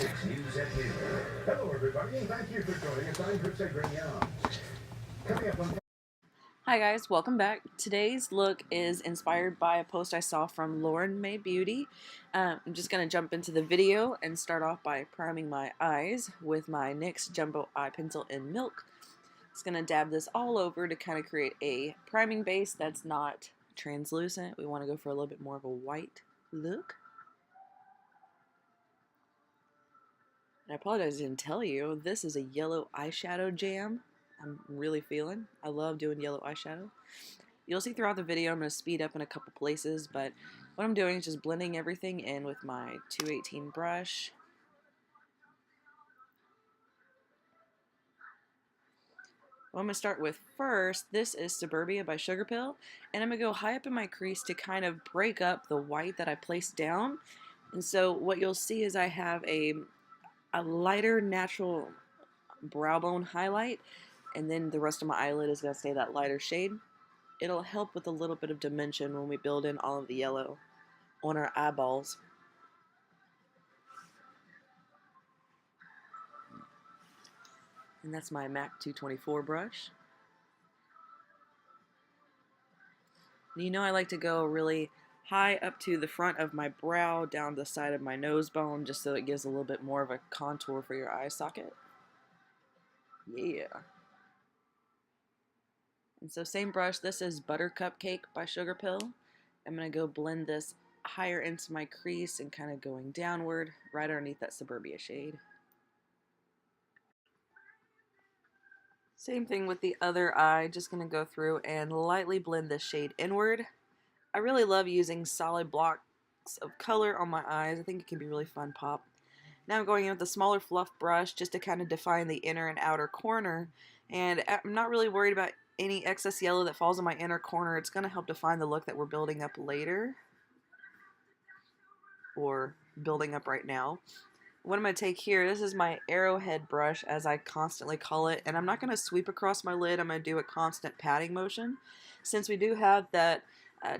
6 News at Noon. Hello, everybody, and thank you for joining us. I'm Chris Young. Coming up on... Hi guys, welcome back. Today's look is inspired by a post I saw from Lauren Mae Beauty. I'm just going to jump into the video and start off by priming my eyes with my NYX Jumbo Eye Pencil in Milk. Just going to dab this all over to kind of create a priming base that's not translucent. We want to go for a little bit more of a white look. And I apologize I didn't tell you, this is a yellow eyeshadow jam. I'm really feeling. I love doing yellow eyeshadow. You'll see throughout the video I'm going to speed up in a couple places, but what I'm doing is just blending everything in with my 218 brush. What I'm going to start with first, this is Suburbia by SUGARPILL, and I'm going to go high up in my crease to kind of break up the white that I placed down. And so what you'll see is I have a lighter natural brow bone highlight, and then the rest of my eyelid is going to stay that lighter shade. It'll help with a little bit of dimension when we build in all of the yellow on our eyeballs. And that's my MAC 224 brush. You know I like to go really high up to the front of my brow, down the side of my nose bone, just so it gives a little bit more of a contour for your eye socket. Yeah. And so same brush, this is Butter Cupcake by SUGARPILL. I'm going to go blend this higher into my crease and kind of going downward right underneath that Suburbia shade. Same thing with the other eye, just going to go through and lightly blend this shade inward. I really love using solid blocks of color on my eyes. I think it can be really fun pop. Now I'm going in with a smaller fluff brush just to kind of define the inner and outer corner, and I'm not really worried about any excess yellow that falls in my inner corner. It's going to help define the look that we're building up later, or building up right now. What I'm going to take here, this is my arrowhead brush, as I constantly call it, and I'm not going to sweep across my lid. I'm going to do a constant patting motion. Since we do have that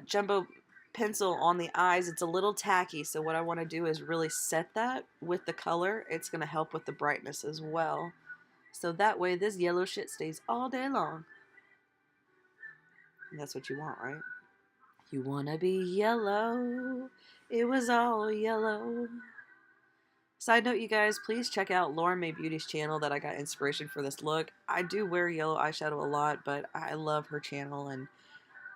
jumbo pencil on the eyes, it's a little tacky, so what I want to do is really set that with the color. It's going to help with the brightness as well, so that way this yellow shit stays all day long. And that's what you want, right? You want to be yellow. It was all yellow. Side note, you guys, please check out Lauren Mae Beauty's channel that I got inspiration for this look. I do wear yellow eyeshadow a lot, but I love her channel, and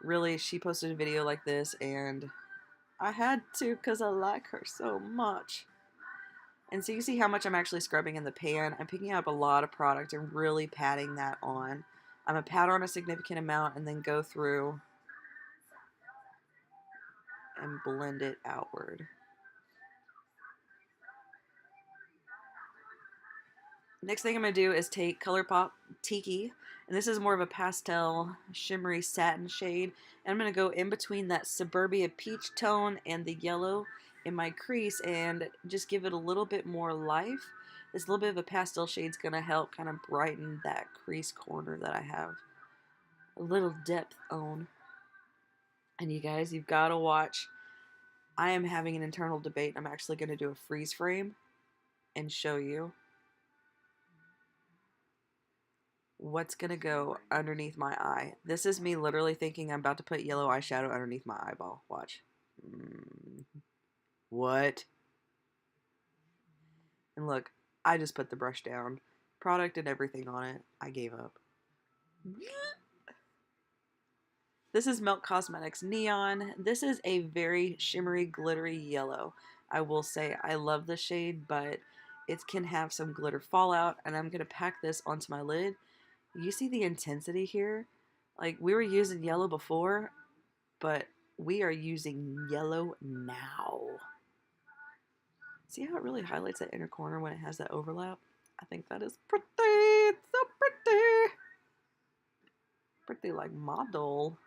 really, she posted a video like this, and I had to because I like her so much. And so you see how much I'm actually scrubbing in the pan. I'm picking up a lot of product and really patting that on. I'm going to pat on a significant amount and then go through and blend it outward. Next thing I'm going to do is take Colourpop TIKI, and this is more of a pastel shimmery satin shade, and I'm going to go in between that Suburbia peach tone and the yellow in my crease and just give it a little bit more life. This little bit of a pastel shade is going to help kind of brighten that crease corner that I have a little depth on. And you guys, you've got to watch. I am having an internal debate. I'm actually going to do a freeze frame and show you what's gonna go underneath my eye. This is me literally thinking I'm about to put yellow eyeshadow underneath my eyeball. Watch. What? And look, I just put the brush down. Product and everything on it. I gave up. This is Milk Cosmetics Neon. This is a very shimmery, glittery yellow. I will say I love the shade, but it can have some glitter fallout, and I'm gonna pack this onto my lid. You see the intensity here? Like, we were using yellow before, but we are using yellow now. See how it really highlights that inner corner when it has that overlap? I think that is pretty. It's so pretty. Pretty like model.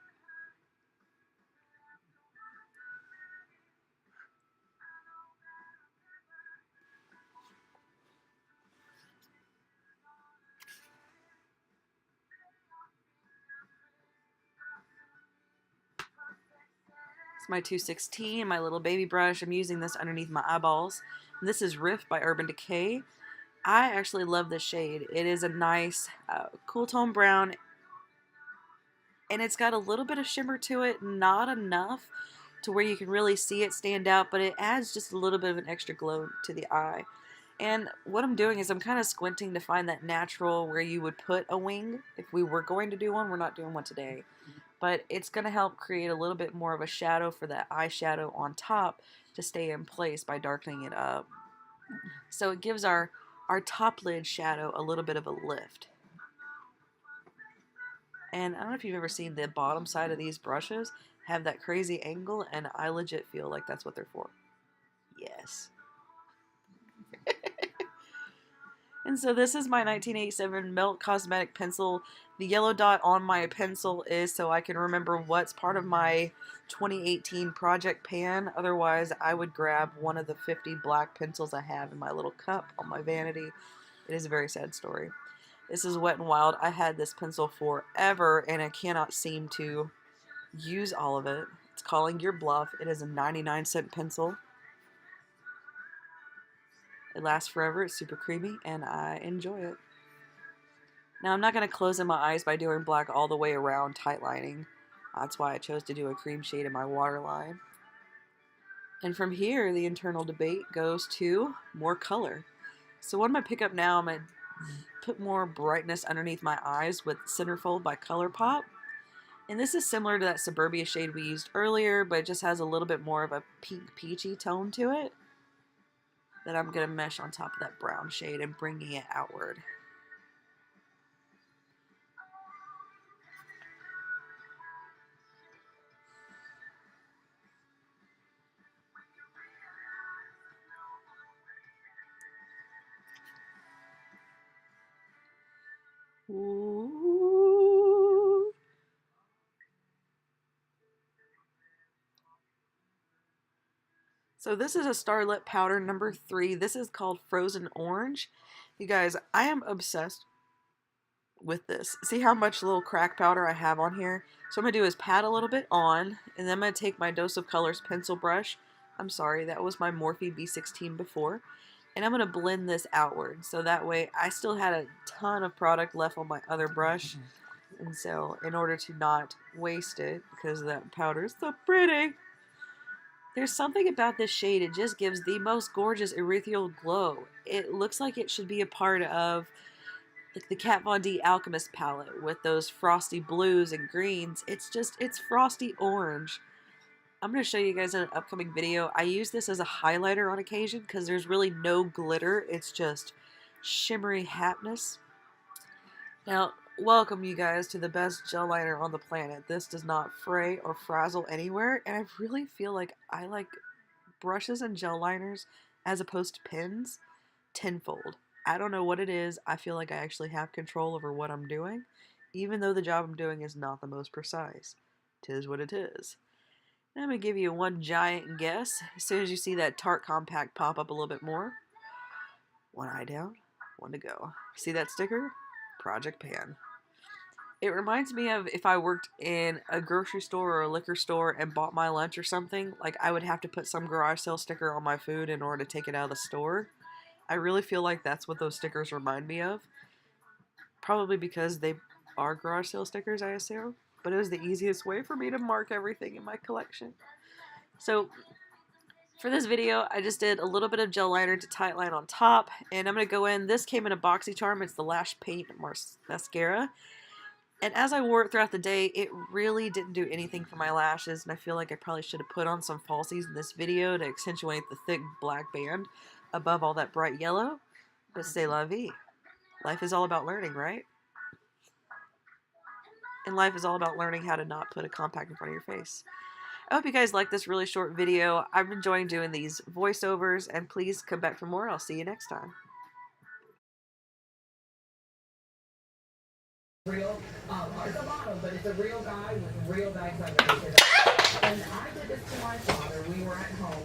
My 216, my little baby brush. I'm using this underneath my eyeballs. This is Riff by Urban Decay. I actually love this shade. It is a nice cool tone brown, and it's got a little bit of shimmer to it, not enough to where you can really see it stand out, but it adds just a little bit of an extra glow to the eye. And what I'm doing is I'm kind of squinting to find that natural where you would put a wing if we were going to do one. We're not doing one today, but it's going to help create a little bit more of a shadow for that eyeshadow on top to stay in place by darkening it up. So it gives our top lid shadow a little bit of a lift. And I don't know if you've ever seen the bottom side of these brushes have that crazy angle, and I legit feel like that's what they're for. Yes. And so this is my 1987 Melt Cosmetic Pencil. The yellow dot on my pencil is so I can remember what's part of my 2018 project pan. Otherwise, I would grab one of the 50 black pencils I have in my little cup on my vanity. It is a very sad story. This is Wet n Wild. I had this pencil forever, and I cannot seem to use all of it. It's calling your bluff. It is a 99-cent pencil. It lasts forever, it's super creamy, and I enjoy it. Now, I'm not going to close in my eyes by doing black all the way around tight lining. That's why I chose to do a cream shade in my waterline. And from here, the internal debate goes to more color. So what I'm going to pick up now, I'm going to put more brightness underneath my eyes with Centerfold by Colourpop. And this is similar to that Suburbia shade we used earlier, but it just has a little bit more of a pink peachy tone to it that I'm going to mesh on top of that brown shade and bringing it outward. Ooh. So this is a Starlit powder number 3. This is called Frozen Orange. You guys, I am obsessed with this. See how much little crack powder I have on here? So what I'm going to do is pat a little bit on, and then I'm going to take my Dose of Colors pencil brush. I'm sorry, that was my Morphe B16 before. And I'm going to blend this outward. So that way I still had a ton of product left on my other brush. And so in order to not waste it, because that powder is so pretty, there's something about this shade, it just gives the most gorgeous ethereal glow. It looks like it should be a part of like the Kat Von D Alchemist palette with those frosty blues and greens. It's frosty orange. I'm going to show you guys in an upcoming video. I use this as a highlighter on occasion because there's really no glitter. It's just shimmery happiness. Now, welcome you guys to the best gel liner on the planet. This does not fray or frazzle anywhere, and I really feel like I like brushes and gel liners as opposed to pens tenfold. I don't know what it is. I feel like I actually have control over what I'm doing, even though the job I'm doing is not the most precise. 'Tis what it is. And I'm going to give you one giant guess. As soon as you see that Tarte compact pop up a little bit more, one eye down, one to go. See that sticker? Project Pan. It reminds me of if I worked in a grocery store or a liquor store and bought my lunch or something, like I would have to put some garage sale sticker on my food in order to take it out of the store. I really feel like that's what those stickers remind me of. Probably because they are garage sale stickers, I assume. But it was the easiest way for me to mark everything in my collection. So for this video, I just did a little bit of gel liner to tight line on top, and I'm going to go in. This came in a BoxyCharm. It's the LASHPAINT mascara. And as I wore it throughout the day, it really didn't do anything for my lashes, and I feel like I probably should have put on some falsies in this video to accentuate the thick black band above all that bright yellow. But c'est la vie. Life is all about learning, right? And life is all about learning how to not put a compact in front of your face. I hope you guys like this really short video. I'm enjoying doing these voiceovers, and please come back for more. I'll see you next time. Real, it's a model, but it's a real guy with real bags underneath it. And I did this to my father. We were at home.